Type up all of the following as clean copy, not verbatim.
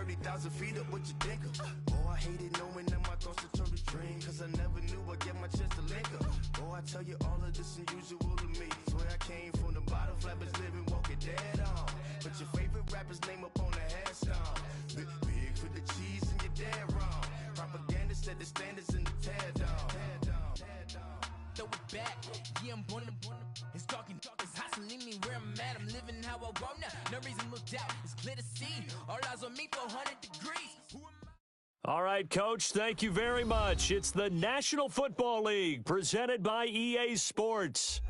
30,000 feet up, what you think of? Oh, I hated knowing that my thoughts would turn to dream, cause I never knew I'd get my chance to link up. Oh, I tell you all of this unusual to me. Swear I came from the bottom, flappers living, walking dead on. Put your favorite rapper's name up on the headstone. Big for the cheese and you're dead wrong. Propaganda set the standards in the tear down. Throw it back, yeah, I'm born it's talking, it's hustling me where I'm at. I'm living how I want now. No reason to look out, it's clear to see. All eyes on me, 400 degrees. Who am I? All right, Coach, thank you very much. It's the National Football League presented by EA Sports.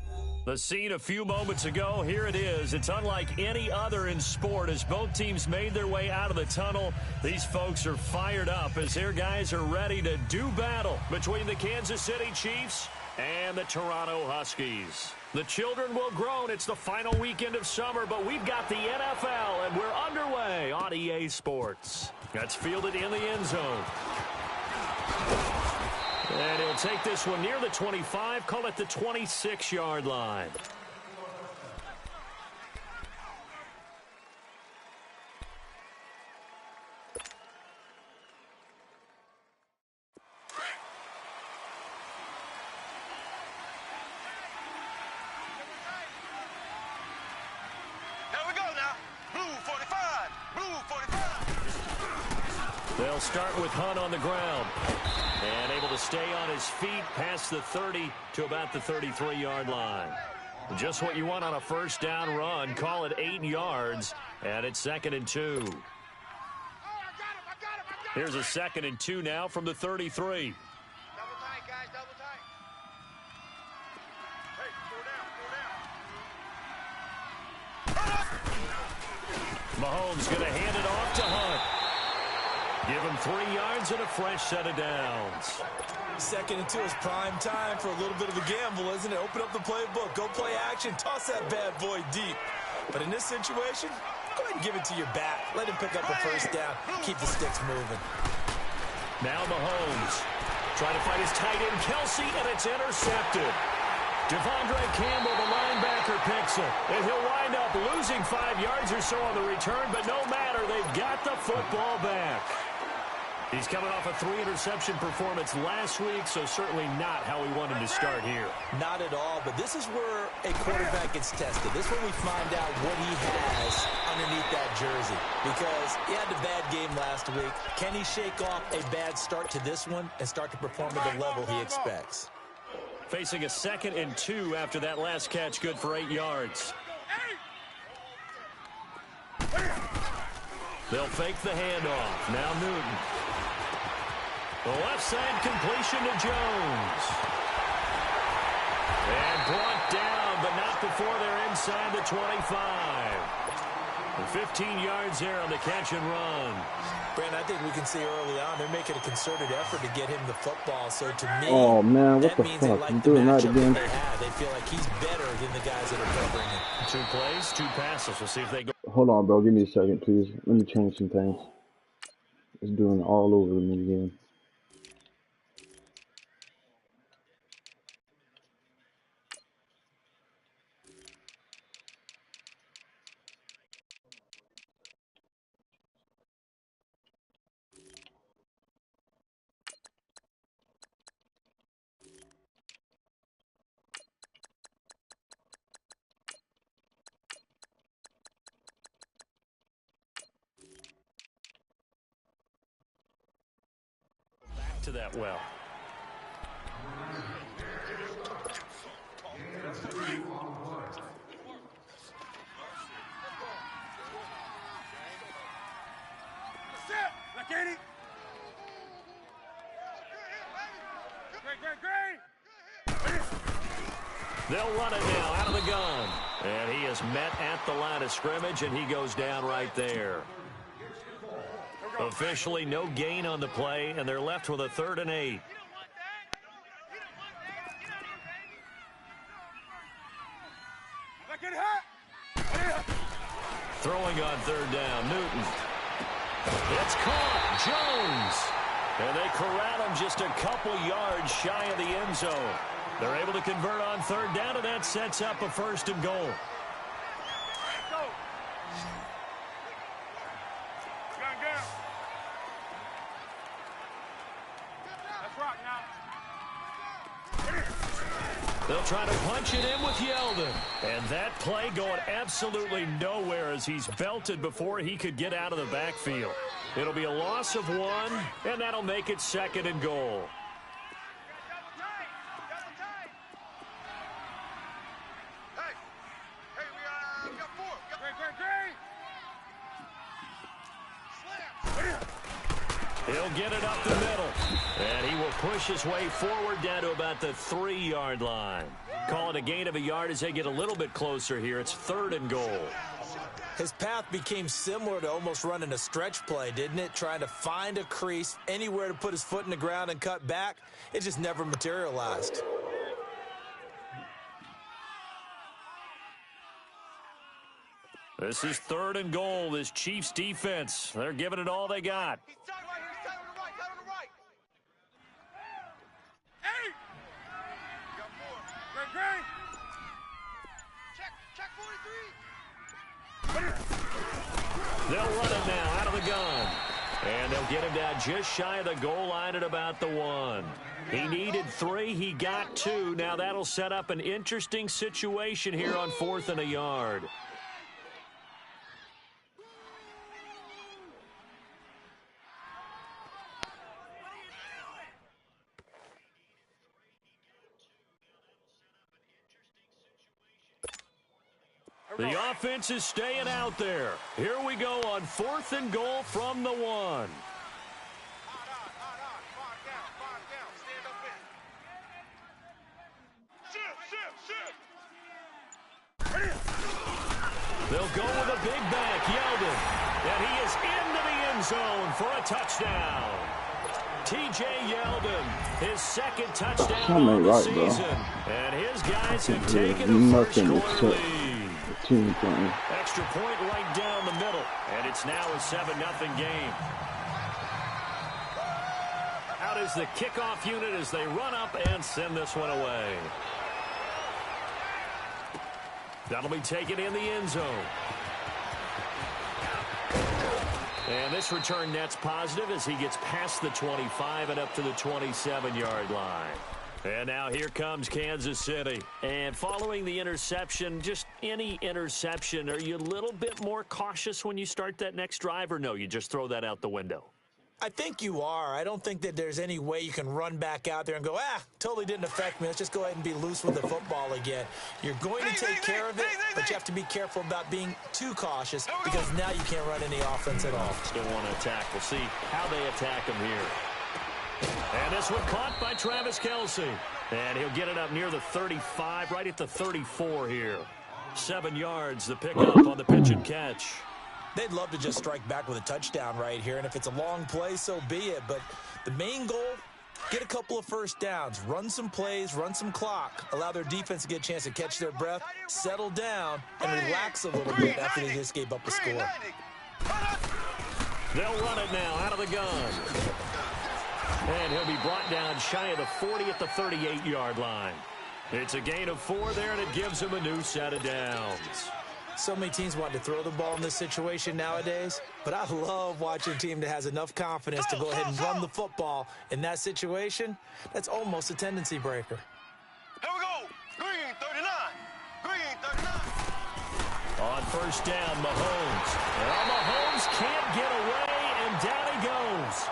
The scene a few moments ago, here it is. It's unlike any other in sport as both teams made their way out of the tunnel. These folks are fired up as their guys are ready to do battle between the Kansas City Chiefs and the Toronto Huskies. The children will groan. It's the final weekend of summer, but we've got the NFL, and we're underway on EA Sports. That's fielded in the end zone. And he'll take this one near the 25, call it the 26-yard line. They'll start with Hunt on the ground. And able to stay on his feet past the 30 to about the 33-yard line. Just what you want on a first down run. Call it 8 yards. And it's 2nd and 2. Here's a 2nd and 2 now from the 33. Double tight, guys, double tight. Hey, four down. Mahomes going to hand it off to Hunt. Give him 3 yards and a fresh set of downs. 2nd and 2 is prime time for a little bit of a gamble, isn't it? Open up the playbook, go play action, toss that bad boy deep. But in this situation, go ahead and give it to your back. Let him pick up a first down. Keep the sticks moving. Now Mahomes trying to find his tight end Kelsey, and it's intercepted. Devondre Campbell, the linebacker, picks it. And he'll wind up losing 5 yards or so on the return, but no matter, they've got the football back. He's coming off a 3-interception performance last week, so certainly not how we wanted to start here. Not at all, but this is where a quarterback gets tested. This is when we find out what he has underneath that jersey. Because he had a bad game last week. Can he shake off a bad start to this one and start to perform at the level he expects? Facing a 2nd and 2 after that last catch, good for 8 yards. They'll fake the handoff. Now Newton. The left side completion to Jones. And brought down, but not before they're inside the 25. And 15 yards there on the catch and run. Brandon, I think we can see early on they're making a concerted effort to get him the football. So to me, oh man, what the means fuck? they like I'm the doing that matchup again. they have. They feel like he's better than the guys that are covering him. 2 plays, 2 passes. We'll see if they go. Hold on, bro. Give me a second, please. Let me change some things. It's doing it all over me again. To that well. They'll run it now out of the gun. And he is met at the line of scrimmage, and he goes down right there. Officially no gain on the play, and they're left with a 3rd and 8. Throwing on 3rd down, Newton. It's caught, Jones. And they corral him just a couple yards shy of the end zone. They're able to convert on 3rd down, and that sets up a 1st and goal. They'll try to punch it in with Yeldon. And that play going absolutely nowhere as he's belted before he could get out of the backfield. It'll be a loss of 1, and that'll make it 2nd and goal. He'll get it up the middle, and he will push his way forward down to about the 3-yard line. Call it a gain of a yard as they get a little bit closer here. It's 3rd and goal. His path became similar to almost running a stretch play, didn't it? Trying to find a crease, anywhere to put his foot in the ground and cut back. It just never materialized. This is 3rd and goal. This Chiefs defense, they're giving it all they got. They'll run it now out of the gun. And they'll get him down just shy of the goal line at about the 1. He needed 3. He got 2. Now that'll set up an interesting situation here on 4th and a yard. The offense is staying out there. Here we go on 4th and goal from the 1. They'll go with a big back, Yeldon. And he is into the end zone for a touchdown. T.J. Yeldon, his 2nd touchdown of the season. And his guys have taken a first-quarter lead. Extra point right down the middle, and it's now a 7-0 game. Out is the kickoff unit as they run up and send this one away. That'll be taken in the end zone. And this return net's positive as he gets past the 25 and up to the 27-yard line. And now here comes Kansas City. And following the interception, just any interception, are you a little bit more cautious when you start that next drive, or no, you just throw that out the window? I think you are. I don't think that there's any way you can run back out there and go, totally didn't affect me. Let's just go ahead and be loose with the football again. You're going to take care of it, but you have to be careful about being too cautious because now you can't run any offense at all. Still want to attack. We'll see how they attack him here. And this one caught by Travis Kelce. And he'll get it up near the 35, right at the 34 here. 7 yards, the pickup on the pitch and catch. They'd love to just strike back with a touchdown right here, and if it's a long play, so be it. But the main goal, get a couple of first downs, run some plays, run some clock, allow their defense to get a chance to catch their breath, settle down, and relax a little bit after they just gave up a score. They'll run it now out of the gun. And he'll be brought down shy of the 40 at the 38-yard line. It's a gain of 4 there, and it gives him a new set of downs. So many teams want to throw the ball in this situation nowadays, but I love watching a team that has enough confidence to go ahead and run the football. In that situation, that's almost a tendency breaker. Here we go. Green 39. Green 39. On first down, Mahomes. Well, Mahomes can't get away, and down he goes.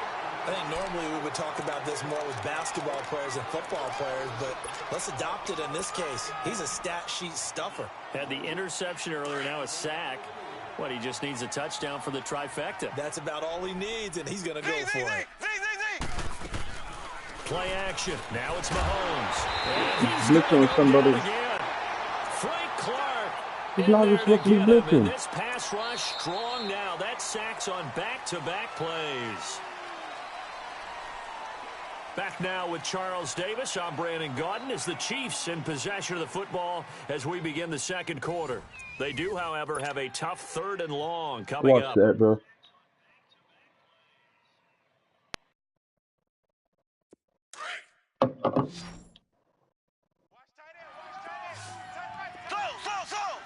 I think normally we would talk about this more with basketball players and football players, but let's adopt it in this case. He's a stat sheet stuffer. Had the interception earlier, now a sack. What, he just needs a touchdown for the trifecta. That's about all he needs, and he's going to go for it. Play action. Now it's Mahomes. And he's blitzing with somebody. Frank Clark. He's not even supposed to be blitzing. This pass rush strong now. That sacks on back-to-back plays. Back now with Charles Davis. I'm Brandon Gaudin as the Chiefs in possession of the football as we begin the second quarter. They do, however, have a tough 3rd and long coming up. Watch that, bro. Slow.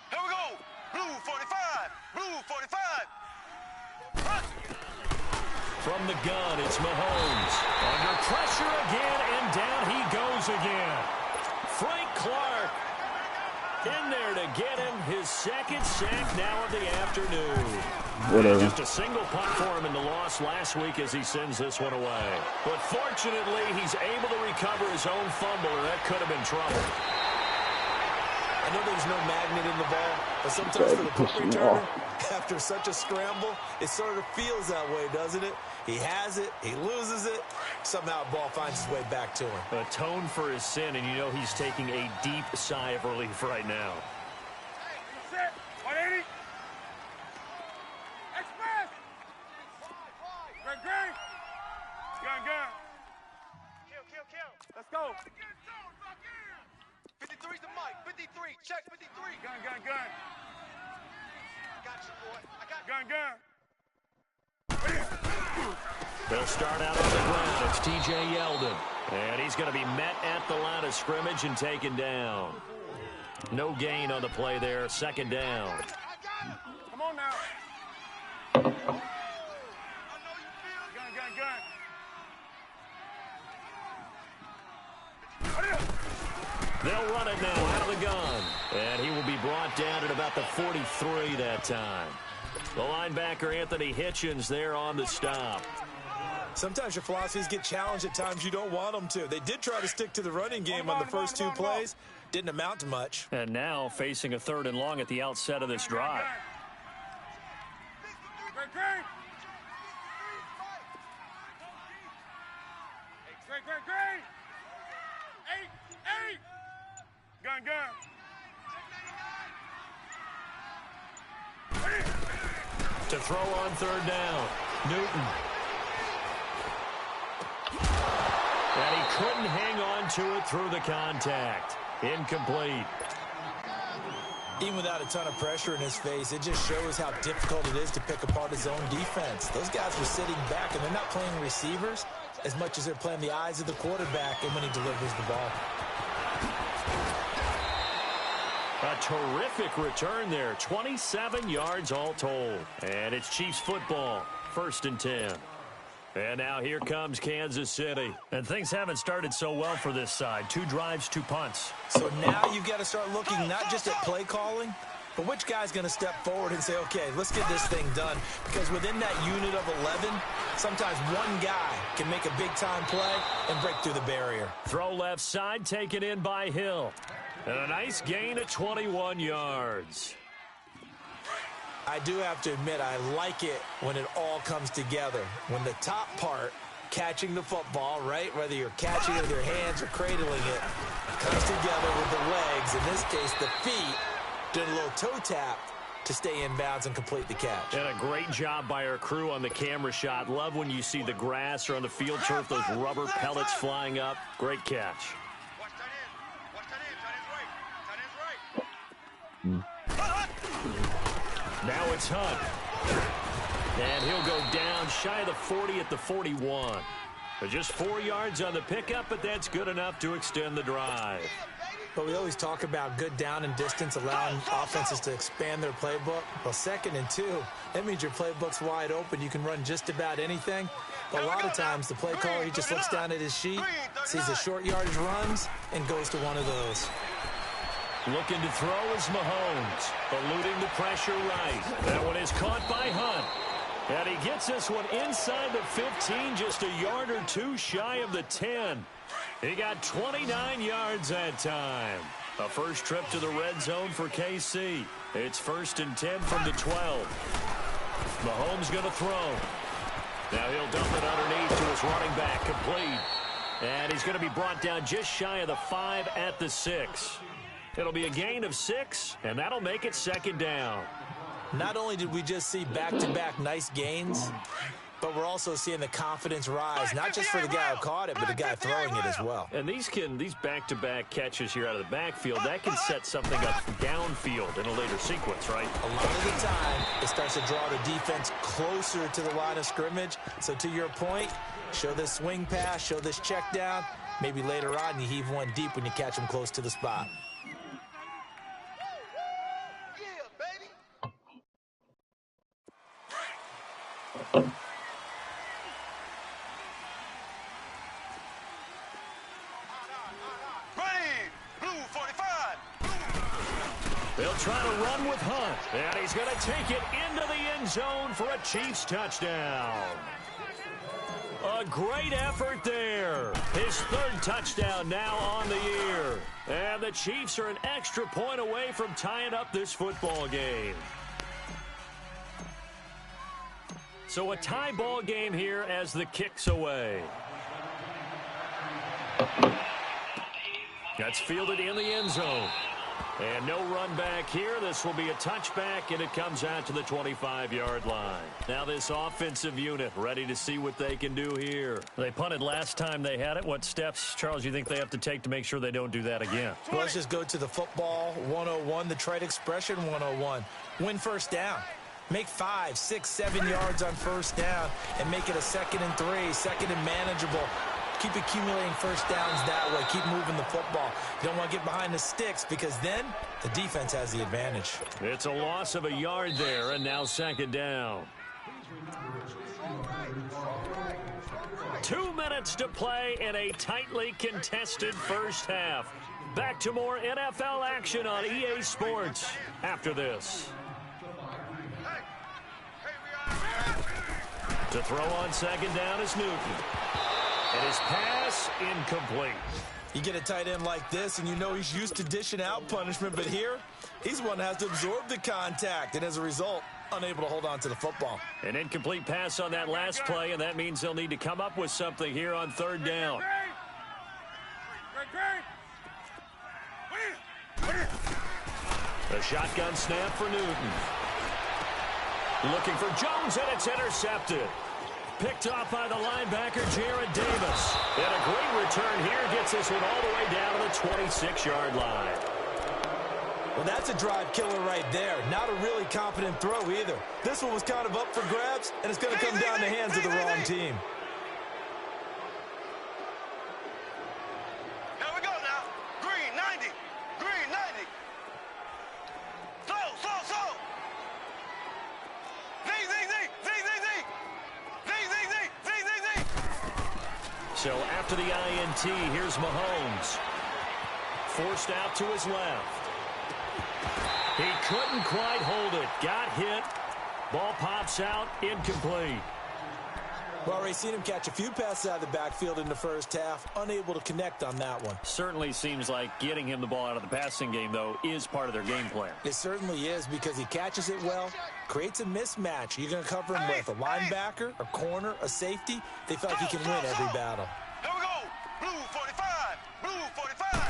Here we go. Blue 45. Blue 45. From the gun, it's Mahomes. Under pressure again, and down he goes again. Clark. In there to get him his second sack now of the afternoon. Whatever. Just a single punt for him in the loss last week as he sends this one away. But fortunately, he's able to recover his own fumble, or that could have been trouble. I know there's no magnet in the ball, but sometimes for the punt returner, after such a scramble, it sort of feels that way, doesn't it? He has it, he loses it, somehow the ball finds its way back to him. Atone for his sin, and you know he's taking a deep sigh of relief right now. Set. 180. Express. Great. Gun. Kill. Let's go. 53's the mic. 53. Check 53. Gun. Got you, boy. I got gun. They'll start out on the ground. It's T.J. Yeldon. And he's going to be met at the line of scrimmage and taken down. No gain on the play there. Second down. Come on now. I know you feel. Gun. They'll run it now out of the gun. And he will be brought down at about the 43 that time. The linebacker, Anthony Hitchens, there on the stop. Sometimes your philosophies get challenged at times you don't want them to. They did try to stick to the running game on the first two plays. Didn't amount to much. And now facing a 3rd and long at the outset of this drive. Great. Eight. Gun. To throw on 3rd down. Newton. And he couldn't hang on to it through the contact. Incomplete. Even without a ton of pressure in his face, it just shows how difficult it is to pick apart his own defense. Those guys were sitting back, and they're not playing receivers as much as they're playing the eyes of the quarterback and when he delivers the ball. A terrific return there. 27 yards all told. And it's Chiefs football. 1st and 10. And now here comes Kansas City. And things haven't started so well for this side. 2 drives, 2 punts. So now you've got to start looking not just at play calling, but which guy's going to step forward and say, okay, let's get this thing done. Because within that unit of 11, sometimes one guy can make a big-time play and break through the barrier. Throw left side, taken in by Hill. And a nice gain of 21 yards. I do have to admit, I like it when it all comes together. When the top part, catching the football, right, whether you're catching it with your hands or cradling it, comes together with the legs, in this case the feet, doing a little toe tap to stay in bounds and complete the catch. And a great job by our crew on the camera shot. Love when you see the grass or on the field turf, those rubber pellets flying up. Great catch. Now it's Hunt. And he'll go down shy of the 40 at the 41. But just 4 yards on the pickup, but that's good enough to extend the drive. But we always talk about good down and distance, allowing offenses to expand their playbook. Well, 2nd and 2, that means your playbook's wide open. You can run just about anything. But a lot of times, the play caller, he just looks down at his sheet, sees the short yardage runs, and goes to one of those. Looking to throw is Mahomes, eluding the pressure right. That one is caught by Hunt. And he gets this one inside the 15, just a yard or 2 shy of the 10. He got 29 yards that time. A first trip to the red zone for KC. It's 1st and 10 from the 12. Mahomes going to throw. Now he'll dump it underneath to his running back, complete. And he's going to be brought down just shy of the 5 at the 6. It'll be a gain of 6, and that'll make it 2nd down. Not only did we just see back-to-back nice gains, but we're also seeing the confidence rise, not just for the guy who caught it, but the guy throwing it as well. And these back-to-back catches here out of the backfield, that can set something up downfield in a later sequence, right? A lot of the time, it starts to draw the defense closer to the line of scrimmage. So to your point, show this swing pass, show this check down. Maybe later on, you heave one deep when you catch them close to the spot. Ready, blue 45. try to run with Hunt. And he's going to take it into the end zone for a Chiefs touchdown. A great effort there. His third touchdown now on the year. And the Chiefs are an extra point away from tying up this football game. So a tie ball game here as the kick's away. That's fielded in the end zone. And no run back here. This will be a touchback, and it comes out to the 25-yard line. Now this offensive unit ready to see what they can do here. They punted last time they had it. What steps, Charles, you think they have to take to make sure they don't do that again? Well, let's just go to the football 101, the trade expression 101. Win first down. Make 5, 6, 7 yards on first down and make it a 2nd and 3, 2nd and manageable. Keep accumulating first downs that way. Keep moving the football. You don't want to get behind the sticks because then the defense has the advantage. It's a loss of a yard there, and now 2nd down. 2 minutes to play in a tightly contested first half. Back to more NFL action on EA Sports after this. To throw on 2nd down is Newton. And his pass incomplete. You get a tight end like this, and you know he's used to dishing out punishment, but here, he's one that has to absorb the contact, and as a result, unable to hold on to the football. An incomplete pass on that last play, and that means they'll need to come up with something here on 3rd down. A shotgun snap for Newton. Looking for Jones, and it's intercepted. Picked off by the linebacker, Jared Davis. And a great return here gets this one all the way down to the 26-yard line. Well, that's a drive killer right there. Not a really confident throw either. This one was kind of up for grabs, and it's going to come down the hands of the wrong team. Here we go now. Green 90. Green 90. Slow, slow, slow. Zing, zing, zing, zing, zing, zing. Zing, zing, zing, zing, zing, zing. So after the INT, here's Mahomes. Forced out to his left. He couldn't quite hold it. Got hit. Ball pops out. Incomplete. Well, we've seen him catch a few passes out of the backfield in the first half. Unable to connect on that one. Certainly seems like getting him the ball out of the passing game, though, is part of their game plan. It certainly is because he catches it well, creates a mismatch. You're going to cover him with a linebacker, a corner, a safety. They feel like he can win every battle. Here we go. Blue 45. Blue 45.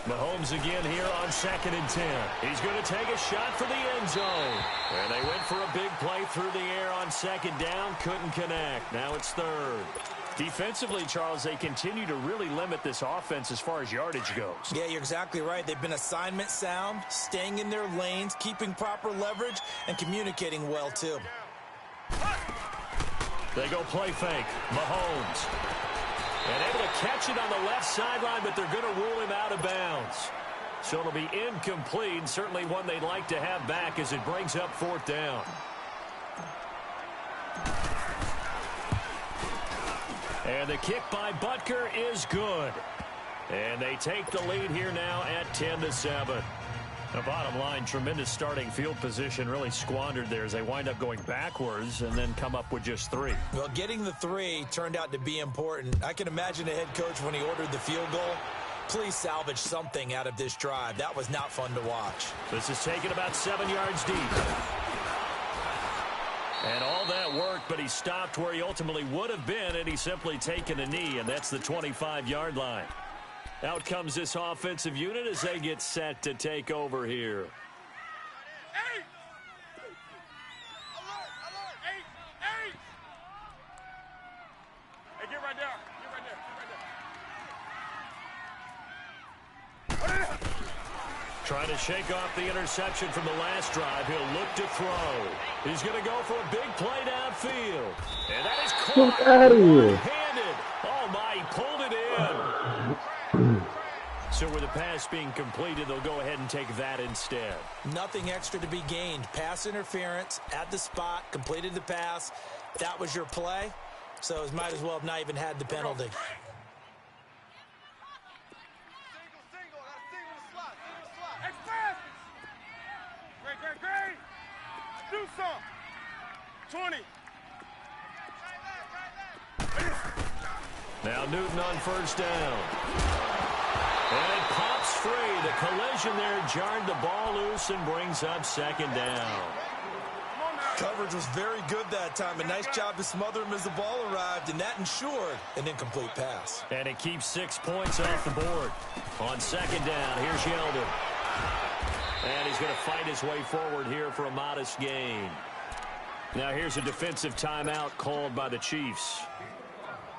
Mahomes again here on 2nd and 10. He's going to take a shot for the end zone. And they went for a big play through the air on 2nd down. Couldn't connect. Now it's 3rd. Defensively, Charles, they continue to really limit this offense as far as yardage goes. Yeah, you're exactly right. They've been assignment sound, staying in their lanes, keeping proper leverage, and communicating well, too. They go play fake. Mahomes. And able to catch it on the left sideline, but they're going to rule him out of bounds. So it'll be incomplete, certainly one they'd like to have back as it brings up 4th down. And the kick by Butker is good. And they take the lead here now at 10-7. The bottom line, tremendous starting field position, really squandered there as they wind up going backwards and then come up with just 3. Well, getting the 3 turned out to be important. I can imagine the head coach when he ordered the field goal. Please salvage something out of this drive. That was not fun to watch. This is taken about 7 yards deep. And all that worked, but he stopped where he ultimately would have been, and he's simply taken a knee, and that's the 25-yard line. Out comes this offensive unit as they get set to take over here. Hey! Alert! Alert! Hey! Hey, get right there. Get right there. Get right there. Trying to shake off the interception from the last drive. He'll look to throw. He's going to go for a big play downfield. And that is caught one-handed. Oh, my, he pulled it in. So with the pass being completed, they'll go ahead and take that instead. Nothing extra to be gained. Pass interference at the spot, completed the pass. That was your play, so it might as well have not even had the penalty. Single, single. That's single the slot. Single the slot. some. 20. Now Newton on first down. And it pops free. The collision there jarred the ball loose and brings up second down. Coverage was very good that time. A nice job to smother him as the ball arrived, and that ensured an incomplete pass. And it keeps 6 points off the board. On second down, here's Yeldon. And he's going to fight his way forward here for a modest gain. Now here's a defensive timeout called by the Chiefs.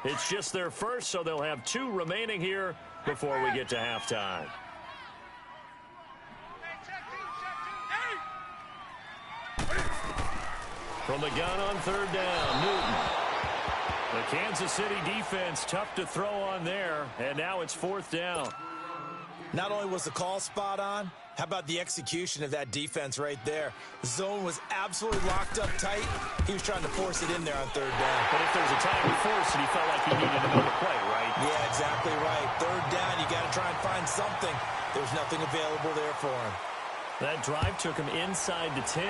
It's just their first, so they'll have 2 remaining here before we get to halftime. From the gun on third down, Newton. The Kansas City defense tough to throw on there, and now it's fourth down. Not only was the call spot on, how about the execution of that defense right there? The zone was absolutely locked up tight. He was trying to force it in there on third down. But if there was a time to force it, he felt like he needed another play, right? Yeah, exactly right. Third down, you got to try and find something. There's nothing available there for him. That drive took him inside to 10.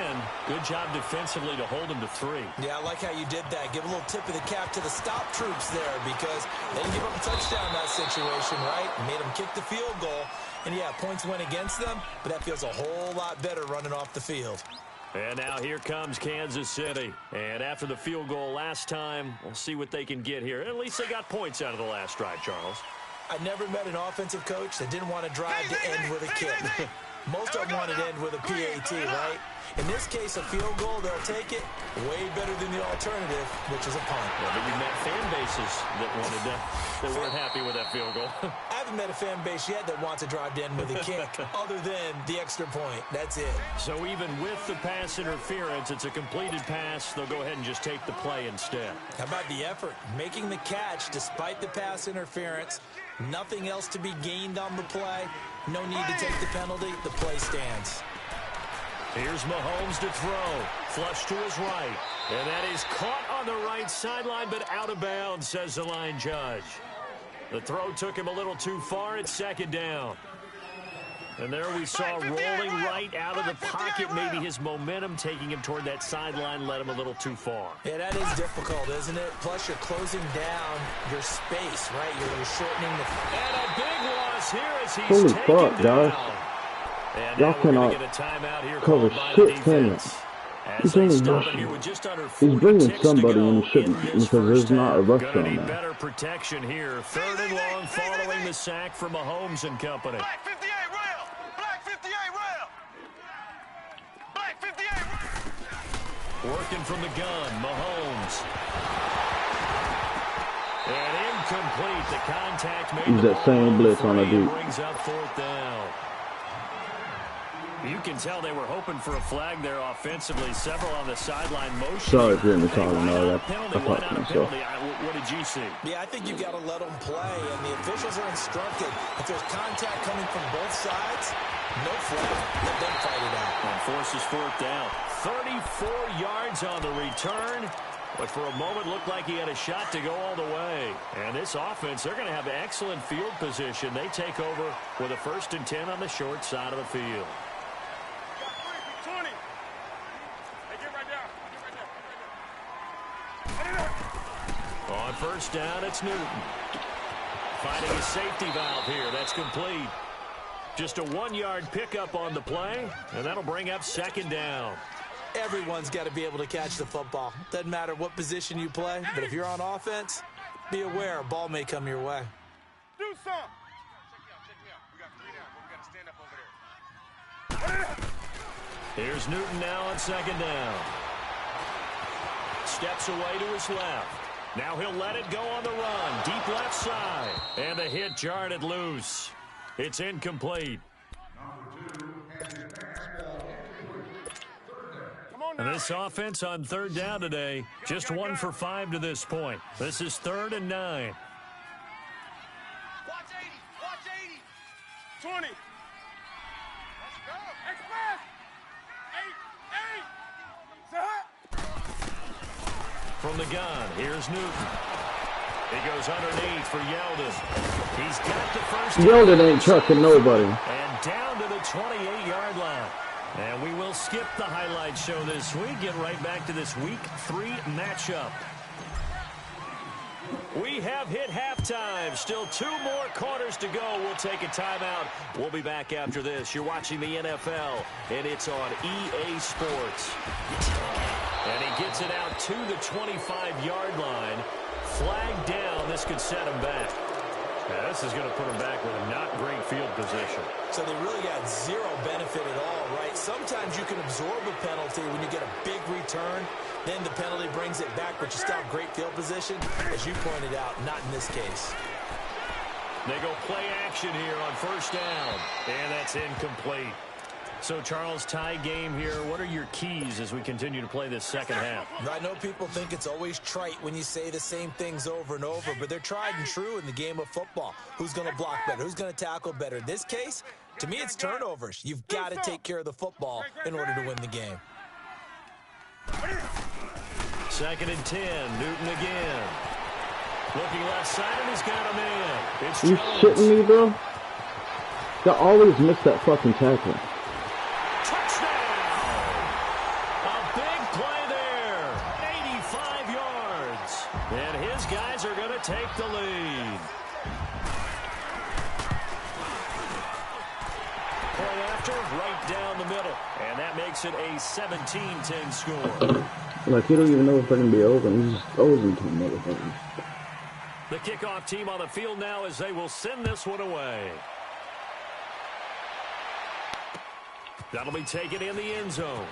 Good job defensively to hold him to 3. Yeah, I like how you did that. Give a little tip of the cap to the stop troops there because they didn't give up a touchdown in that situation, right? Made them kick the field goal. And, yeah, points went against them, but that feels a whole lot better running off the field. And now here comes Kansas City. And after the field goal last time, we'll see what they can get here. At least they got points out of the last drive, Charles. I never met an offensive coach that didn't want to drive to end with a kick. Most of them want to end with a PAT, right? In this case, a field goal, they'll take it. Way better than the alternative, which is a punt. Yeah, but you've met fan bases that weren't happy with that field goal. I haven't met a fan base yet that wants to drive to end with a kick other than the extra point. That's it. So even with the pass interference, it's a completed pass. They'll go ahead and just take the play instead. How about the effort? Making the catch despite the pass interference. Nothing else to be gained on the play. No need to take the penalty. The play stands. Here's Mahomes to throw. Flush to his right. And that is caught on the right sideline, but out of bounds, says the line judge. The throw took him a little too far. It's second down. And there we saw rolling right out of the pocket. Maybe his momentum taking him toward that sideline led him a little too far. Yeah, that is difficult, isn't it? Plus, you're closing down your space, right? You're shortening the... And a big loss here as he's Holy taken fuck, down. guys. And Y'all now we're going cannot to get a timeout here cover called by shit, the can you? defense. He's As they only stop it rushing. here with just under He's 40 bringing ticks to somebody go when he shouldn't in his because first there's not a half. rush Gonna on need there. better protection here. Third and long following the sack from Mahomes and company. Black 58 rail. Black 58 rail. Black 58 rail. Working from the gun, Mahomes. And incomplete. The contact made Use the that same ball blitz on a free and dude. brings up fourth down. You can tell they were hoping for a flag there offensively. Several on the sideline motion. Sorry for him talking Why all not that. a penalty? I Why talked not to a myself. penalty? What did you see? Yeah, I think you've got to let them play, and the officials are instructed. If there's contact coming from both sides, no flag. Let them fight it out. And forces fourth down. 34 yards on the return. But for a moment, looked like he had a shot to go all the way. And this offense, they're going to have excellent field position. They take over with a 1st and 10 on the short side of the field. 20. Hey, get right down. Get right down. On first down, it's Newton. Finding a safety valve here. That's complete. Just a 1-yard pickup on the play, and that'll bring up second down. Everyone's got to be able to catch the football. Doesn't matter what position you play, but if you're on offense, be aware a ball may come your way. Do some. Check me out. We got 3 down, but we got to stand up over there. Here's Newton now on second down. Steps away to his left. Now he'll let it go on the run. Deep left side. And the hit jarred it loose. It's incomplete. And this offense on third down today, just 1 for 5 to this point. This is 3rd and 9. Watch 80. Watch 80. 20. Let's go. Express. 8. From the gun, here's Newton. He goes underneath for Yeldon. He's got the first. Yeldon ain't trucking nobody. And down to the 28-yard line. And we will skip the highlight show this week. Get right back to this Week 3 matchup. We have hit halftime. Still 2 more quarters to go. We'll take a timeout. We'll be back after this. You're watching the NFL, and it's on EA Sports. And he gets it out to the 25-yard line. Flag down. This could set him back. Yeah, this is going to put him back with a not great field position. So they really got zero benefit at all, right? Sometimes you can absorb a penalty when you get a big return. Then the penalty brings it back, but you still have great field position. As you pointed out, not in this case. They go play action here on first down. And that's incomplete. So, Charles, tie game here. What are your keys as we continue to play this second half? I know people think it's always trite when you say the same things over and over, but they're tried and true in the game of football. Who's going to block better? Who's going to tackle better? In this case, to me, it's turnovers. You've got to take care of the football in order to win the game. 2nd and 10. Newton again. Looking left side, and he's got a man. It's You Jones. shitting me, bro? They always miss that fucking tackle. And his guys are going to take the lead. Play after, right down the middle. And that makes it a 17-10 score. Like, you don't even know if they're going to be open. He just throws them to the motherfuckers. The kickoff team on the field now as they will send this one away. That'll be taken in the end zone.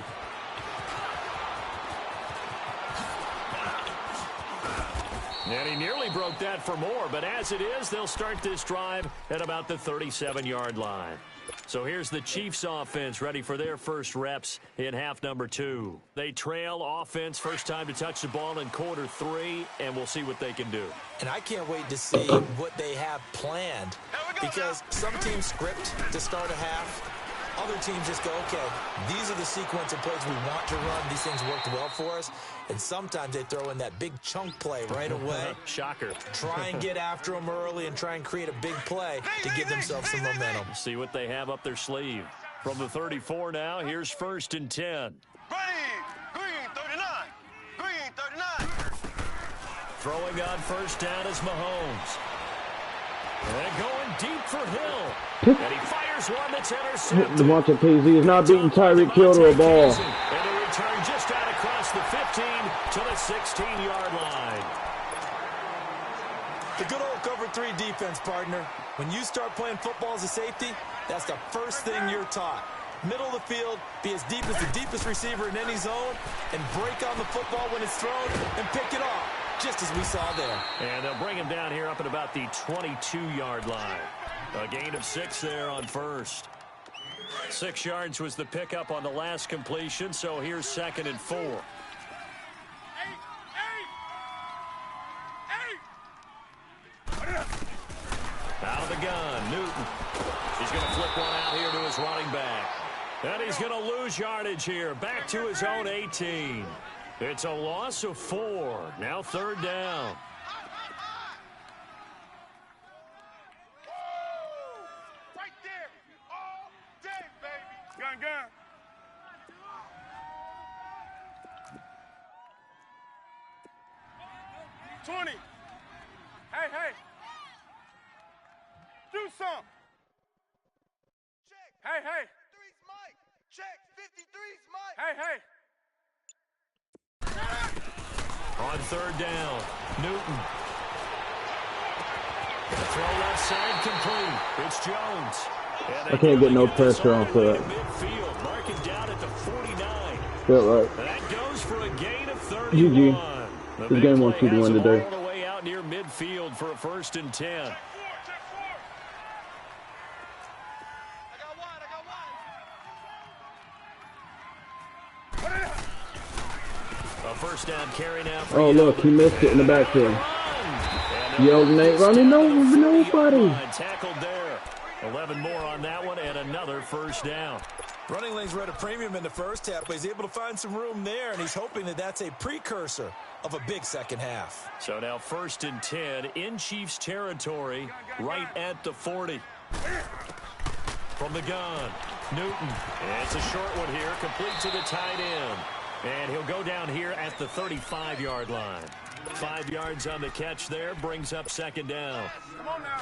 And he nearly broke that for more, but as it is, they'll start this drive at about the 37-yard line. So here's the Chiefs offense ready for their first reps in half number 2. They trail offense, first time to touch the ball in quarter 3, and we'll see what they can do. And I can't wait to see what they have planned, because some teams script to start a half. Other teams just go, okay, these are the sequence of plays we want to run. These things worked well for us. And sometimes they throw in that big chunk play right away. Shocker. Try and get after them early and try and create a big play to give themselves some momentum. See what they have up their sleeve. From the 34 now, here's 1st and 10. Green 39. Green 39. Throwing on first down is Mahomes. And going deep for Hill. And he fires one that's intercepted. Devontae Paisley is not beating Tyreek Hill to a ball. And a return just out across the 15 to the 16-yard line. The good old cover 3 defense, partner. When you start playing football as a safety, that's the first thing you're taught. Middle of the field, be as deep as the deepest receiver in any zone, and break on the football when it's thrown and pick it off, just as we saw there. And they'll bring him down here up at about the 22-yard line. A gain of 6 there on first. 6 yards was the pickup on the last completion, so here's 2nd and 4. Out of the gun, Newton. He's going to flip one out here to his running back. And he's going to lose yardage here, back to his own 18. It's a loss of 4. Now 3rd down. Right there. All day, baby. Gun. 20. Hey. Do some. Check. Hey. 53's Mike. Check. 53's Mike. Hey. On 3rd down, Newton. Throw left side complete. It's Jones. I can't get no pressure off that. Midfield, marking down at the 49. Yeah, right. That goes for a gain of 31. GG. This game wants you to win today. All the way out near midfield for a 1st and 10. I got one. A first down carry now. Oh, look, he missed it in the backfield. Yelled Nate running over nobody. Tackled there. 11 more on that one and another first down. Running lanes were at a premium in the first half, but he's able to find some room there, and he's hoping that that's a precursor of a big second half. So now 1st and 10 in Chiefs territory, right at the 40. From the gun, Newton. And it's a short one here, complete to the tight end. And he'll go down here at the 35-yard line. 5 yards on the catch there, brings up second down.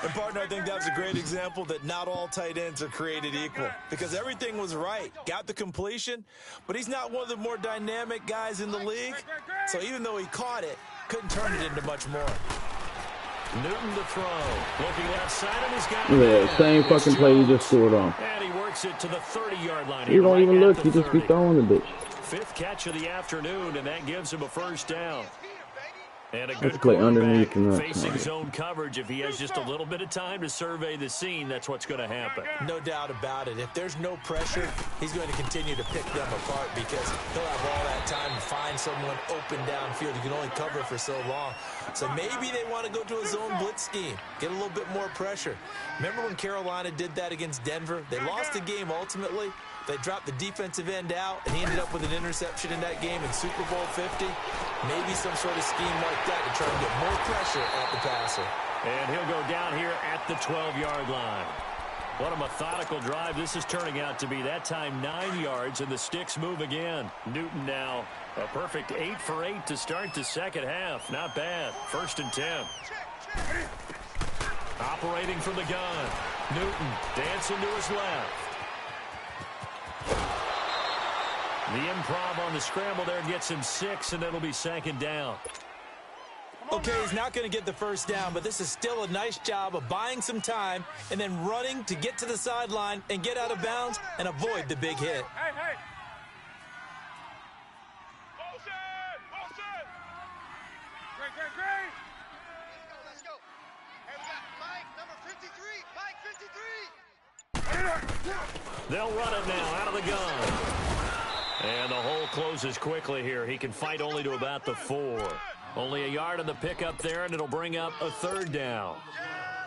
And, partner, I think that was a great example that not all tight ends are created equal because everything was right. Got the completion, but he's not one of the more dynamic guys in the league. So even though he caught it, couldn't turn it into much more. Newton to throw. Looking outside, and he's got Yeah, same fucking play he just scored on. And he works it to the 30-yard line. He don't even look. He just be throwing the bitch. 5th catch of the afternoon, and that gives him a first down. And a good Let's play underneath quarterback facing zone coverage. If he has just a little bit of time to survey the scene, that's what's going to happen. No doubt about it. If there's no pressure, he's going to continue to pick them apart because he'll have all that time to find someone open downfield. You can only cover for so long. So maybe they want to go to a zone blitz scheme, get a little bit more pressure. Remember when Carolina did that against Denver? They lost the game ultimately. They dropped the defensive end out, and he ended up with an interception in that game in Super Bowl 50. Maybe some sort of scheme like that to try and get more pressure at the passer. And he'll go down here at the 12-yard line. What a methodical drive this is turning out to be. That time 9 yards, and the sticks move again. Newton now a perfect 8 for 8 to start the second half. Not bad. 1st and 10. Operating from the gun. Newton dancing to his left. The improv on the scramble there gets him 6, and it'll be 2nd down. Okay, he's not going to get the first down, but this is still a nice job of buying some time and then running to get to the sideline and get out of bounds and avoid the big hit. Hey, hey. Motion! Great. Let's go. Hey, we got Mike, number 53. Mike, 53. They'll run it now out of the gun. And the hole closes quickly here. He can fight only to about the 4. Only a yard on the pickup there, and it'll bring up a 3rd down.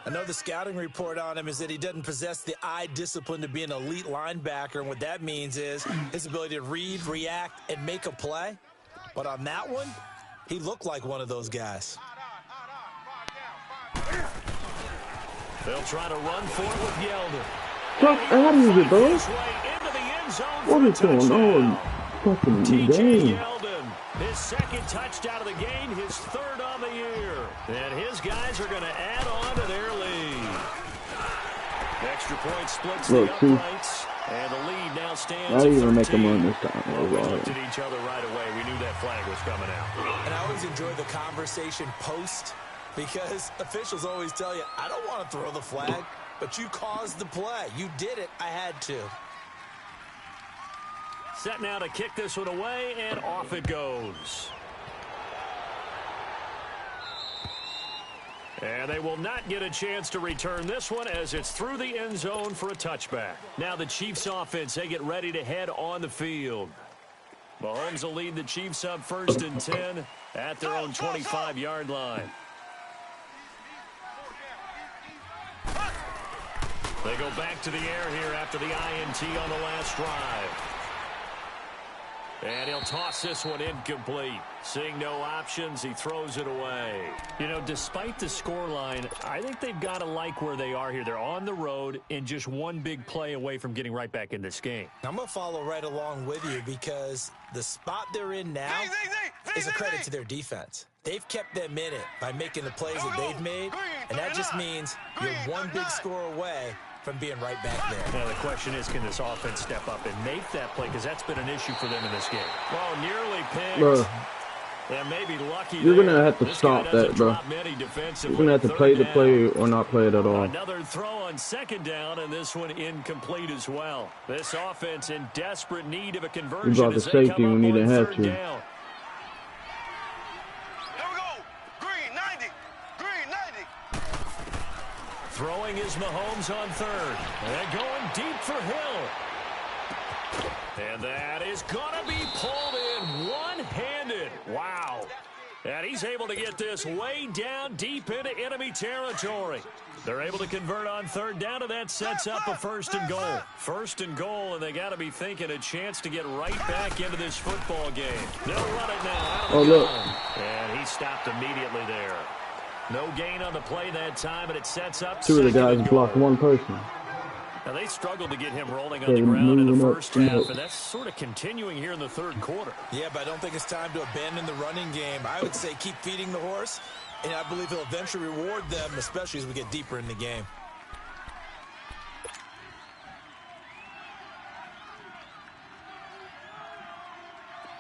I know the scouting report on him is that he doesn't possess the eye discipline to be an elite linebacker, and what that means is his ability to read, react, and make a play. But on that one, he looked like one of those guys. They'll try to run for it with Yeldon. Fuck out of it, bro. What is going on? Fucking T.J. game. Yeldon, his 2nd touchdown of the game, his 3rd on the year. And his guys are going to add on to their lead. Extra point splits the uprights, and the lead now stands at 13. Not even make them run this time. We looked at each other right away. We knew that flag was coming out. And I always enjoy the conversation post because officials always tell you, I don't want to throw the flag, but you caused the play. You did it. I had to. Set now to kick this one away, and off it goes. And they will not get a chance to return this one as it's through the end zone for a touchback. Now the Chiefs offense, they get ready to head on the field. Mahomes will lead the Chiefs up 1st and 10 at their own 25-yard line. They go back to the air here after the INT on the last drive. And he'll toss this one incomplete. Seeing no options, he throws it away. You know, despite the scoreline, I think they've got to like where they are here. They're on the road and just one big play away from getting right back in this game. I'm going to follow right along with you because the spot they're in now is a credit to their defense. They've kept them in it by making the plays that they've made, and that just means you're one big score away from being right back there. Now the question is, can this offense step up and make that play? Because that's been an issue for them in this game. Well, nearly picked. Bro, and maybe lucky you're going to there. have to This stop guy that, doesn't bro. drop many defensively. You're going to have to play the play or not play it at all. Another throw on 2nd down, and this one incomplete as well. This offense in desperate need of a conversion. You brought the as they safety come when you up didn't on have 3rd to. down. Here we go. Green, 90. Green, 90. Throwing is Mahomes on 3rd. And going deep for Hill. And that is going to be pulled in one-handed. Wow. And he's able to get this way down deep into enemy territory. They're able to convert on 3rd down, and that sets up a 1st and goal. 1st and goal, and they got to be thinking a chance to get right back into this football game. They'll run it now out of the gun. And he stopped immediately there. No gain on the play that time, and it sets up 2 of the second guys and blocked goal. 1 person. Now, they struggled to get him rolling on the ground in the first half, and that's sort of continuing here in the third quarter. Yeah, but I don't think it's time to abandon the running game. I would say keep feeding the horse, and I believe he'll eventually reward them, especially as we get deeper in the game.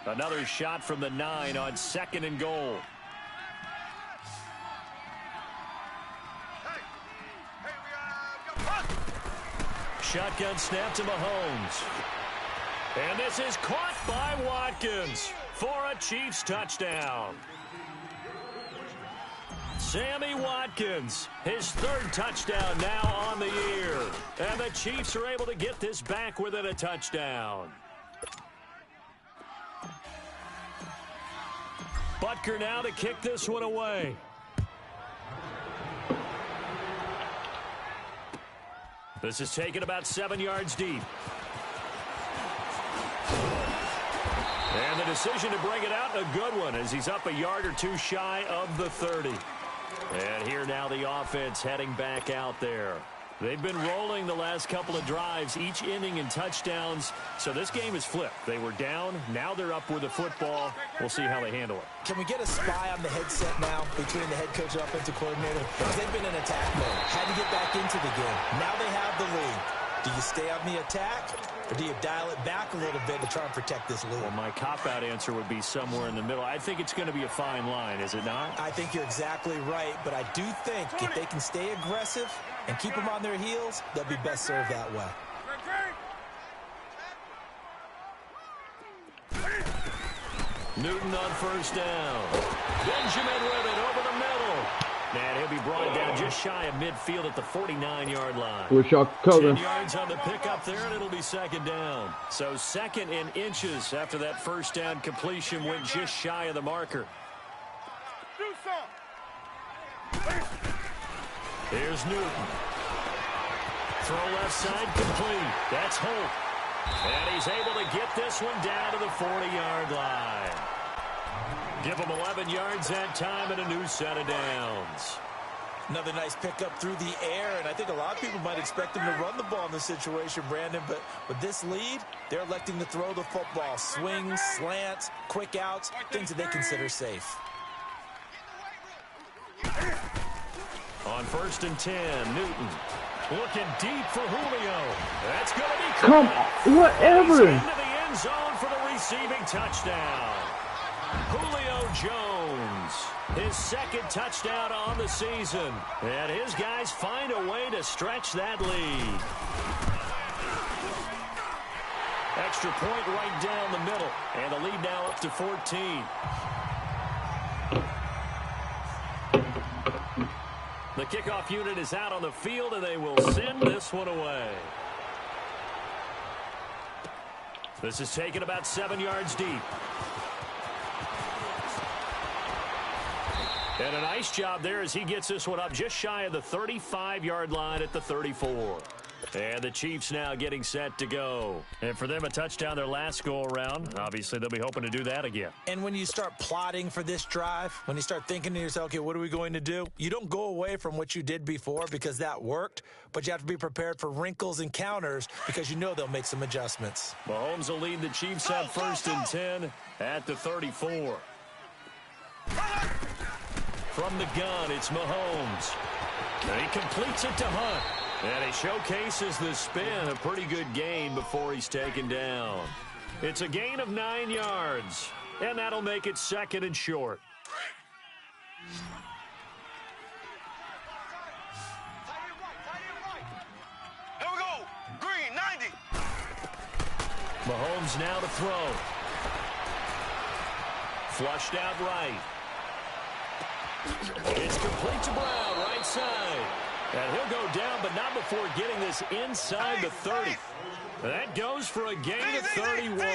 Another shot from the 9 on 2nd and goal. Shotgun snap to Mahomes. And this is caught by Watkins for a Chiefs touchdown. Sammy Watkins, his 3rd touchdown now on the year. And the Chiefs are able to get this back within a touchdown. Butker now to kick this one away. This is taken about 7 yards deep. And the decision to bring it out, a good one, as he's up a yard or two shy of the 30. And here now the offense heading back out there. They've been rolling the last couple of drives, each inning in touchdowns. So this game is flipped. They were down. Now they're up with the football. We'll see how they handle it. Can we get a spy on the headset now between the head coach and offensive coordinator? Because they've been in attack mode. Had to get back into the game. Now they have the lead. Do you stay on the attack, or do you dial it back a little bit to try and protect this lead? Well, my cop-out answer would be somewhere in the middle. I think it's going to be a fine line, is it not? I think you're exactly right, but I do think if they can stay aggressive and keep them on their heels, they'll be best served that way. Newton on 1st down. Benjamin with it over the middle. And he'll be brought down just shy of midfield at the 49-yard line. Wish y'all could cover. 10 yards on the pickup there, and it'll be 2nd down. So 2nd in inches after that 1st down completion went just shy of the marker. Here's Newton. Throw left side complete. That's Holt. And he's able to get this one down to the 40-yard line. Give him 11 yards that time and a new set of downs. Another nice pickup through the air, and I think a lot of people might expect him to run the ball in this situation, Brandon, but with this lead, they're electing to throw the football. Swings, slants, quick outs, things that they consider safe. On 1st and 10, Newton looking deep for Julio. That's going to be Come on, whatever. He's into the end zone for the receiving touchdown. Julio Jones, his 2nd touchdown on the season. And his guys find a way to stretch that lead. Extra point right down the middle. And the lead now up to 14. The kickoff unit is out on the field, and they will send this one away. This is taken about 7 yards deep. And a nice job there as he gets this one up just shy of the 35-yard line at the 34. And the Chiefs now getting set to go. And for them, a touchdown their last go-around. Obviously, they'll be hoping to do that again. And when you start plotting for this drive, when you start thinking to yourself, okay, what are we going to do? You don't go away from what you did before because that worked, but you have to be prepared for wrinkles and counters because you know they'll make some adjustments. Mahomes will lead the Chiefs at 1st and 10 at the 34. From the gun, it's Mahomes. And he completes it to Hunt. And he showcases the spin, a pretty good gain before he's taken down. It's a gain of 9 yards, and that'll make it 2nd and short. Here we go. Green, 90. Mahomes now to throw. Flushed out right. It's complete to Brown, right side. And he'll go down, but not before getting this inside the 30. That goes for a gain of 31.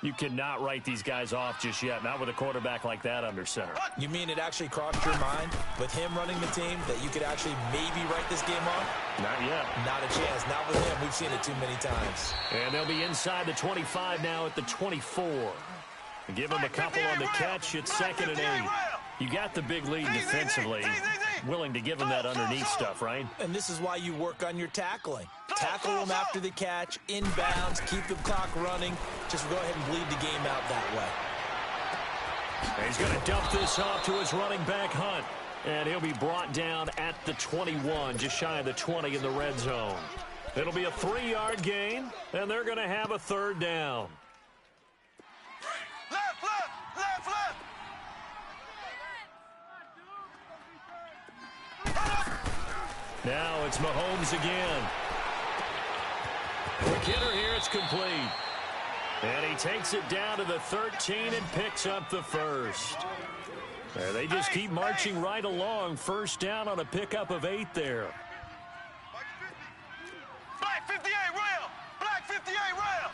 You cannot write these guys off just yet, not with a quarterback like that under center. You mean it actually crossed your mind with him running the team that you could actually maybe write this game off? Not yet. Not a chance. Not with him. We've seen it too many times. And they'll be inside the 25 now at the 24. Give him a couple on the catch. It's 2nd and 8. You got the big lead defensively. willing to give him that underneath stuff, right? And this is why you work on your tackling. Tackle them after the catch, inbounds, keep the clock running. Just go ahead and bleed the game out that way. He's going to dump this off to his running back, Hunt. And he'll be brought down at the 21, just shy of the 20 in the red zone. It'll be a 3-yard gain, and they're going to have a third down. Left, left, left, left. Now it's Mahomes again. Quick hitter here, it's complete. And he takes it down to the 13 and picks up the first. There, they just keep marching right along. First down on a pickup of 8 there. Black 58 rail. Black 58 rail.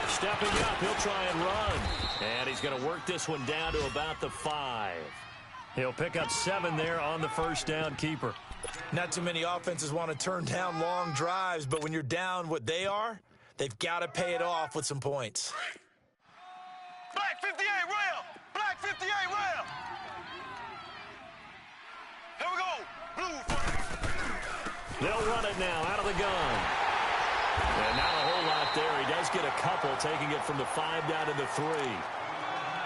Stepping up, he'll try and run. And he's going to work this one down to about the 5. He'll pick up 7 there on the first down keeper. Not too many offenses want to turn down long drives, but when you're down what they are, they've got to pay it off with some points. Black 58 rail. Black 58 rail. Here we go. Blue. They'll run it now out of the gun. And not a whole lot there. He does get a couple, taking it from the 5 down to the 3.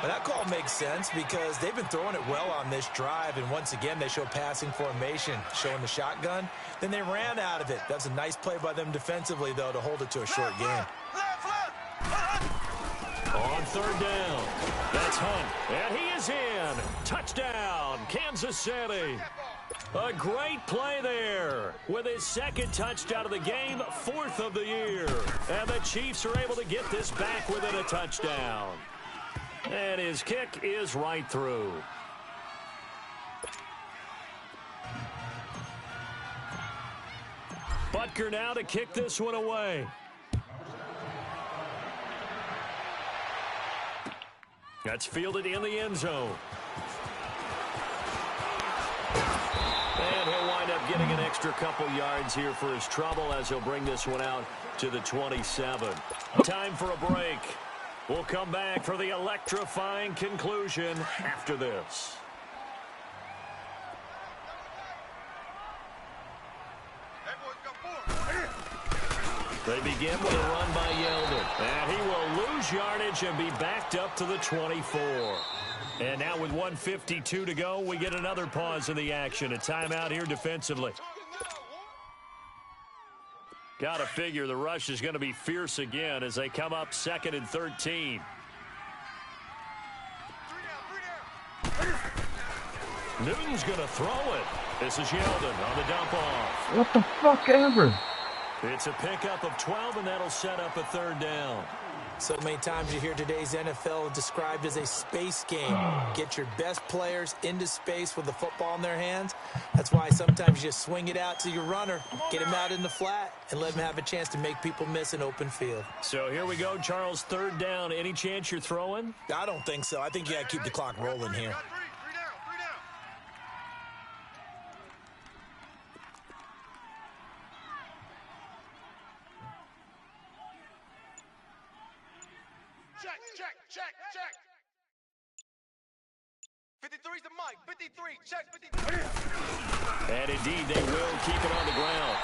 But that call makes sense because they've been throwing it well on this drive, and once again they show passing formation, showing the shotgun. Then they ran out of it. That's a nice play by them defensively, though, to hold it to a short game. On third down, that's Hunt, and he is in. Touchdown, Kansas City. A great play there with his second touchdown of the game, 4th of the year. And the Chiefs are able to get this back within a touchdown. And his kick is right through. Butker now to kick this one away. That's fielded in the end zone. And he'll wind up getting an extra couple yards here for his trouble as he'll bring this one out to the 27. Time for a break. We'll come back for the electrifying conclusion after this. They begin with a run by Yeldon. And he will lose yardage and be backed up to the 24. And now with 1:52 to go, we get another pause in the action. A timeout here defensively. Got to figure the rush is going to be fierce again as they come up 2nd and 13. Newton's going to throw it. This is Yeldon on the dump off. What the fuck ever? It's a pickup of 12, and that'll set up a third down. So many times you hear today's NFL described as a space game. Get your best players into space with the football in their hands. That's why sometimes you just swing it out to your runner, get him out in the flat, and let him have a chance to make people miss an open field. So here we go, Charles, third down. Any chance you're throwing? I don't think so. I think you got to keep the clock rolling here. Check. 53's the mic. 53. Check 53. And indeed, they will keep it on the ground.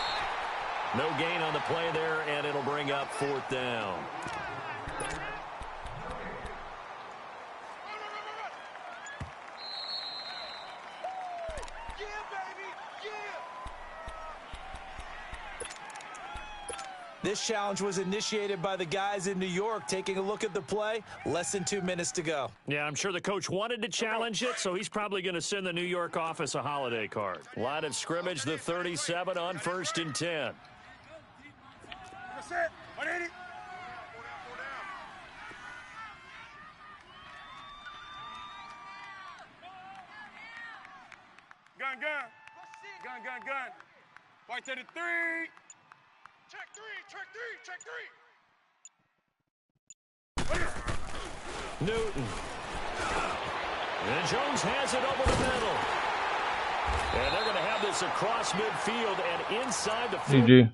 No gain on the play there, and it'll bring up 4th down. This challenge was initiated by the guys in New York. Taking a look at the play, less than 2 minutes to go. Yeah, I'm sure the coach wanted to challenge it, so he's probably going to send the New York office a holiday card. Line of scrimmage, the 37 on 1st and 10. Gun. White to the 3. Check 3. Newton. And Jones has it over the middle. And they're going to have this across midfield and inside the field. GG.